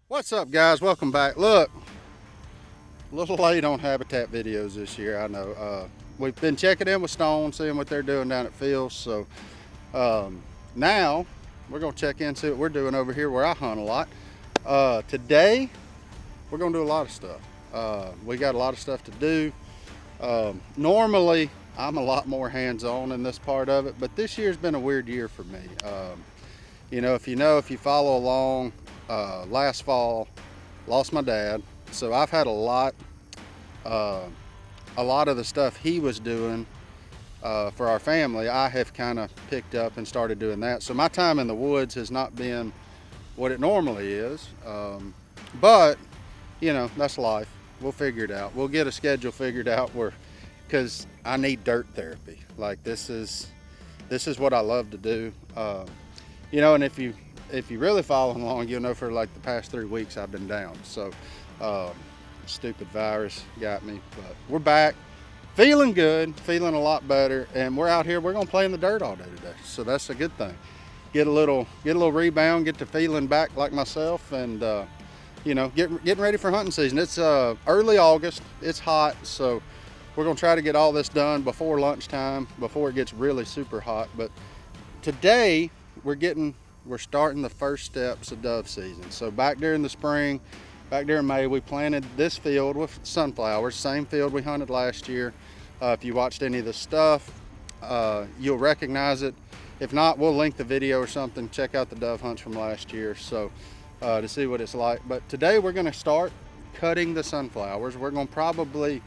What's up, guys? Welcome back. Look, a little late on habitat videos this year, I know. We've been checking in with Stone, seeing what they're doing down at Phil's. So now we're gonna check in, see what we're doing over here where I hunt a lot. Today we're gonna do a lot of stuff. We got a lot of stuff to do. Normally I'm a lot more hands-on in this part of it, but this year's been a weird year for me. If you follow along, last fall lost my dad, so I've had a lot of the stuff he was doing for our family I have kind of picked up and started doing that. So my time in the woods has not been what it normally is, but that's life. We'll figure it out. We'll get a schedule figured out because I need dirt therapy. Like this is what I love to do. And if you really follow along, you'll know for like the past 3 weeks I've been down. So stupid virus got me, but we're back, feeling good, feeling a lot better, and we're out here. We're gonna play in the dirt all day today, so that's a good thing. Get a little rebound, get to feeling back like myself, and getting ready for hunting season. It's early August. It's hot, so we're gonna try to get all this done before lunchtime, before it gets really super hot. But today we're starting the first steps of dove season. So back during the spring, back during May, we planted this field with sunflowers, same field we hunted last year. If you watched any of the stuff, you'll recognize it. If not, we'll link the video or something. Check out the dove hunts from last year to see what it's like. But today we're gonna start cutting the sunflowers. We're gonna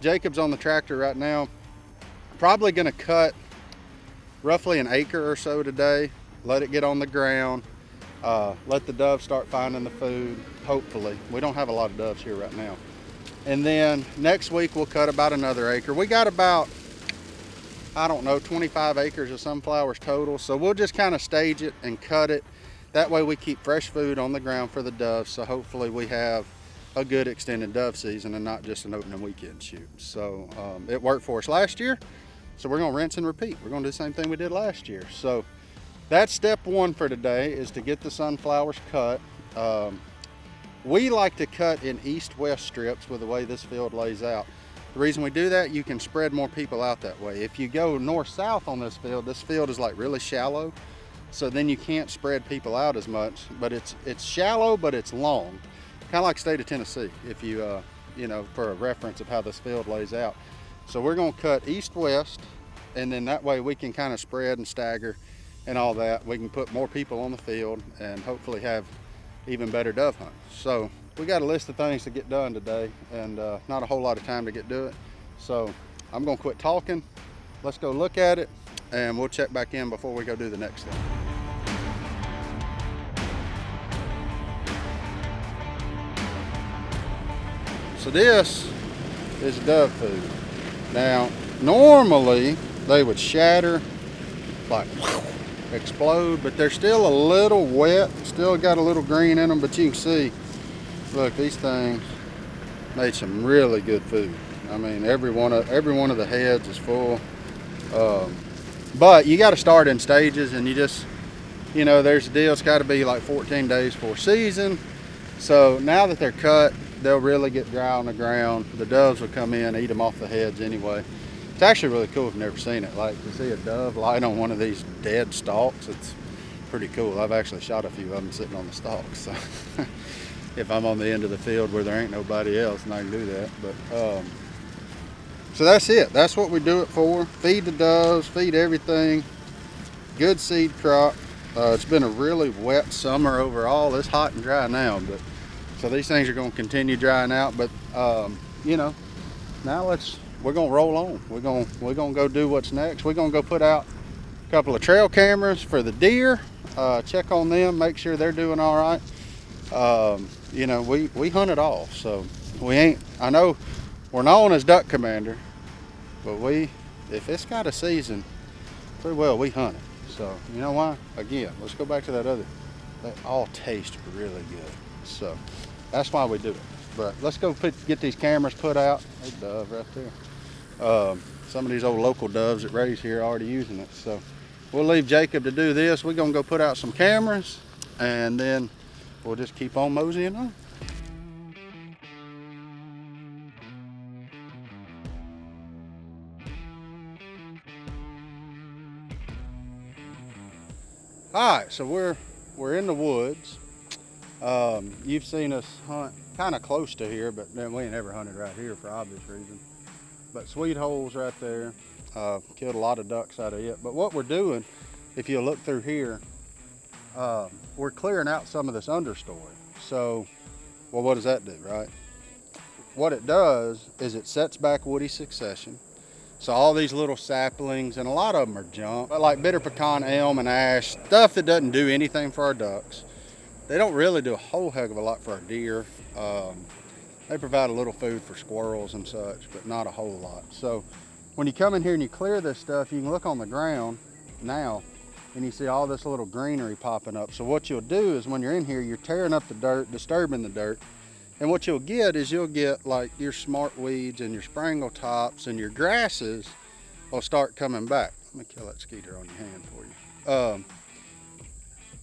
Jacob's on the tractor right now, probably gonna cut roughly an acre or so today. Let it get on the ground, let the doves start finding the food, hopefully. We don't have a lot of doves here right now. And then next week we'll cut about another acre. We got about, 25 acres of sunflowers total. So we'll just kind of stage it and cut it. That way we keep fresh food on the ground for the doves. So hopefully we have a good extended dove season and not just an opening weekend shoot. So it worked for us last year. So we're gonna rinse and repeat. We're gonna do the same thing we did last year. So that's step one for today, is to get the sunflowers cut. We like to cut in east-west strips with the way this field lays out. The reason we do that, you can spread more people out that way. If you go north-south on this field is like really shallow, so then you can't spread people out as much. But it's shallow, but it's long, kind of like state of Tennessee, if you for a reference of how this field lays out. So we're gonna cut east-west, and then that way we can kind of spread and stagger and all that. We can put more people on the field and hopefully have even better dove hunts. So we got a list of things to get done today, and not a whole lot of time to get to it. So I'm gonna quit talking. Let's go look at it, and we'll check back in before we go do the next thing. So this is dove food. Now, normally they would shatter, like explode, but they're still a little wet, still got a little green in them. But you can see, look, these things made some really good food. I mean, every one of the heads is full. But you got to start in stages, and you just, there's a deal. It's got to be like 14 days for season. So now that they're cut, they'll really get dry on the ground. The doves will come in, eat them off the heads anyway. It's actually really cool if you've never seen it. Like, to see a dove light on one of these dead stalks, it's pretty cool. I've actually shot a few of them sitting on the stalks. So if I'm on the end of the field where there ain't nobody else, and I can do that. But so that's it. That's what we do it for. Feed the doves, feed everything. Good seed crop. It's been a really wet summer overall. It's hot and dry now, but so these things are going to continue drying out. But now we're gonna roll on. We're gonna go do what's next. We're gonna go put out a couple of trail cameras for the deer. Check on them, make sure they're doing all right. You know, we hunt it all, so we ain't, I know we're known as duck commander, but if it's got a season, pretty well we hunt it. So you know why? Again, let's go back to that other, they all taste really good, so that's why we do it. But let's go get these cameras put out. Hey, dove right there. Some of these old local doves that raise here are already using it, so we'll leave Jacob to do this. We're gonna go put out some cameras, and then we'll just keep on moseying on. All right, so we're in the woods. You've seen us hunt kind of close to here, but then we ain't ever hunted right here for obvious reasons. But Sweet Hole's right there. Killed a lot of ducks out of it. But what we're doing, if you look through here, we're clearing out some of this understory. So, well, what does that do, right? What it does is it sets back woody succession. So all these little saplings, and a lot of them are junk, but like bitter pecan, elm, and ash, stuff that doesn't do anything for our ducks. They don't really do a whole heck of a lot for our deer. They provide a little food for squirrels and such, but not a whole lot. So when you come in here and you clear this stuff, you can look on the ground now and you see all this little greenery popping up. So what you'll do is when you're in here, you're tearing up the dirt, disturbing the dirt. And what you'll get is you'll get like your smart weeds and your springle tops, and your grasses will start coming back. Let me kill that skeeter on your hand for you.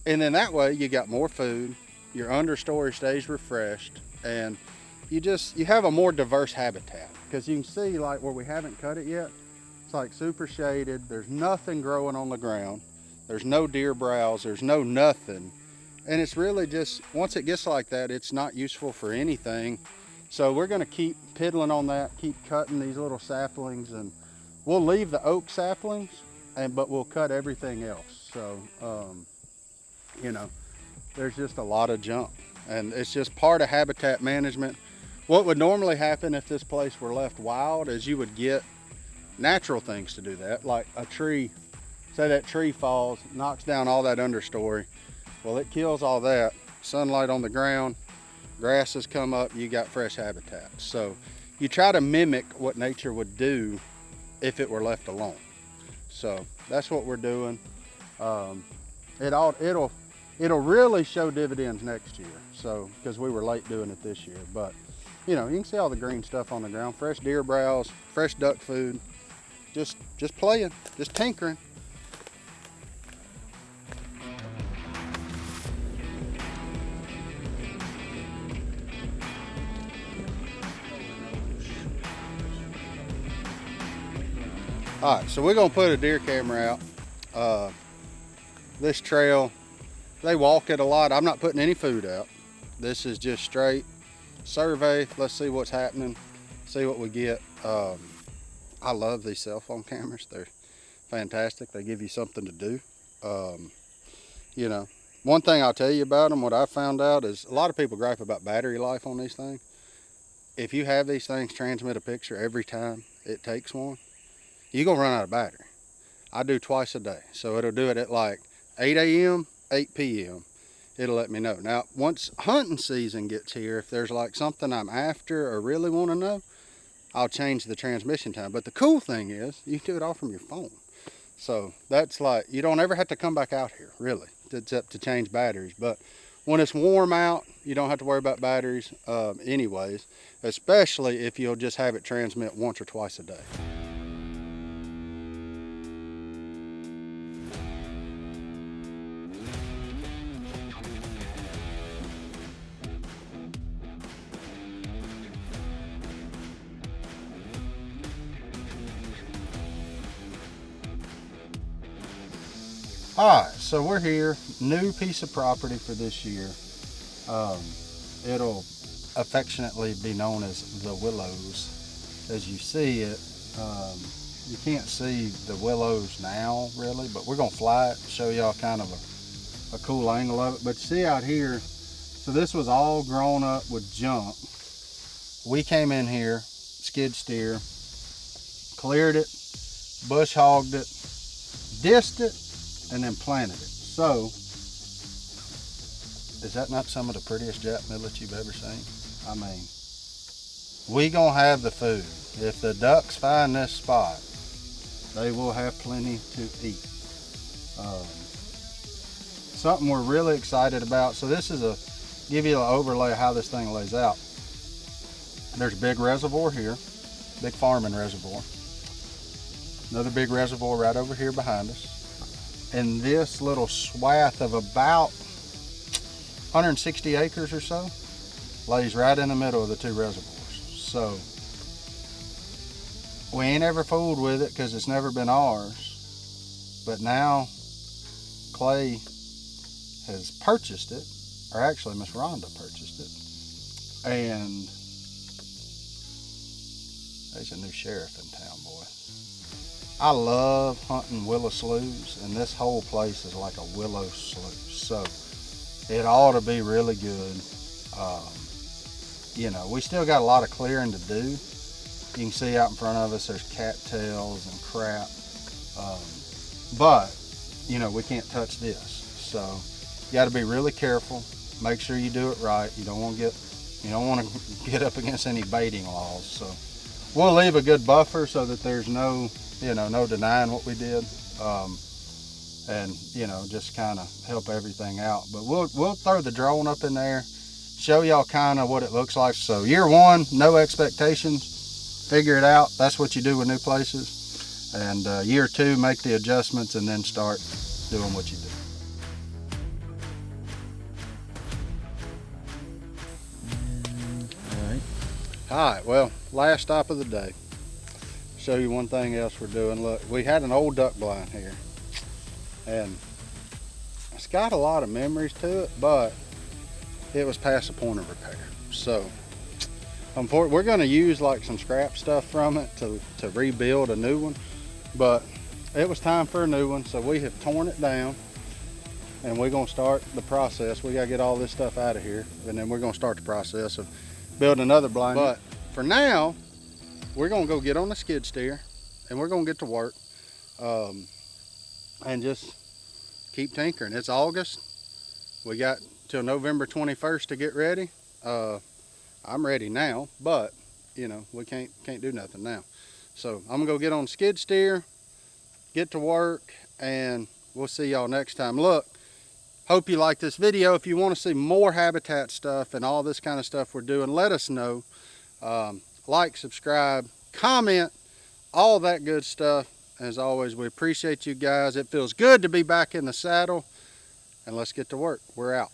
And then that way you got more food, your understory stays refreshed, and you have a more diverse habitat. Because you can see like where we haven't cut it yet, it's like super shaded. There's nothing growing on the ground. There's no deer browse, there's no nothing. And it's really just, once it gets like that, it's not useful for anything. So we're gonna keep piddling on that, keep cutting these little saplings, and we'll leave the oak saplings, but we'll cut everything else. So, you know, there's just a lot of junk, and it's just part of habitat management. What would normally happen if this place were left wild is you would get natural things to do that, like a tree. Say that tree falls, knocks down all that understory. Well, it kills all that. Sunlight on the ground, grasses come up, you got fresh habitat. So you try to mimic what nature would do if it were left alone. So that's what we're doing. It'll really show dividends next year. So, because we were late doing it this year, but you know, you can see all the green stuff on the ground, fresh deer browse, fresh duck food, just playing, just tinkering. All right, so we're gonna put a deer camera out. This trail, they walk it a lot. I'm not putting any food out. This is just straight survey. Let's see what's happening, see what we get. I love these cell phone cameras. They're fantastic. They give you something to do. You know, one thing I'll tell you about them, what I found out is a lot of people gripe about battery life on these things. If you have these things transmit a picture every time it takes one, you're gonna run out of battery. I do twice a day. So it'll do it at like 8 a.m., 8 p.m. It'll let me know. Now, once hunting season gets here, if there's like something I'm after or really wanna know, I'll change the transmission time. But the cool thing is you can do it all from your phone. So that's like, you don't ever have to come back out here, really, except to change batteries. But when it's warm out, you don't have to worry about batteries anyways, especially if you'll just have it transmit once or twice a day. All right, so we're here, new piece of property for this year. It'll affectionately be known as the Willows. As you see it, you can't see the willows now really, but we're gonna fly it, show y'all kind of a cool angle of it. But see out here, so this was all grown up with junk. We came in here, skid steer, cleared it, bush hogged it, dissed it, and then planted it. So, is that not some of the prettiest jack millet you've ever seen? I mean, we gonna have the food. If the ducks find this spot, they will have plenty to eat. Something we're really excited about. So this is give you an overlay of how this thing lays out. There's a big reservoir here, big farming reservoir. Another big reservoir right over here behind us. And this little swath of about 160 acres or so lays right in the middle of the two reservoirs. So we ain't ever fooled with it because it's never been ours. But now Clay has purchased it, or actually Miss Rhonda purchased it. And there's a new sheriff in town, boy. I love hunting willow sloughs, and this whole place is like a willow slough. So it ought to be really good. You know, we still got a lot of clearing to do. You can see out in front of us, there's cattails and crap. But, you know, we can't touch this. So you got to be really careful. Make sure you do it right. You don't want to get up against any baiting laws. So we'll leave a good buffer so that there's no denying what we did. And, you know, just kind of help everything out. But we'll throw the drone up in there, show y'all kind of what it looks like. So year one, no expectations, figure it out. That's what you do with new places. And year two, make the adjustments and then start doing what you do. All right, well, last stop of the day. Show you one thing else we're doing. Look, we had an old duck blind here, and it's got a lot of memories to it, but it was past the point of repair. So we're going to use like some scrap stuff from it to rebuild a new one, but it was time for a new one. So we have torn it down, and we're going to start the process. We got to get all this stuff out of here, and then we're going to start the process of building another blind. But for now, we're going to go get on the skid steer, and we're going to get to work and just keep tinkering. It's August. We got till November 21st to get ready. I'm ready now, but you know, we can't do nothing now. So I'm gonna go get on the skid steer, get to work, and we'll see y'all next time. Look, hope you like this video. If you want to see more habitat stuff and all this kind of stuff we're doing, let us know. Like, subscribe, comment, all that good stuff. As always, we appreciate you guys. It feels good to be back in the saddle, and let's get to work. We're out.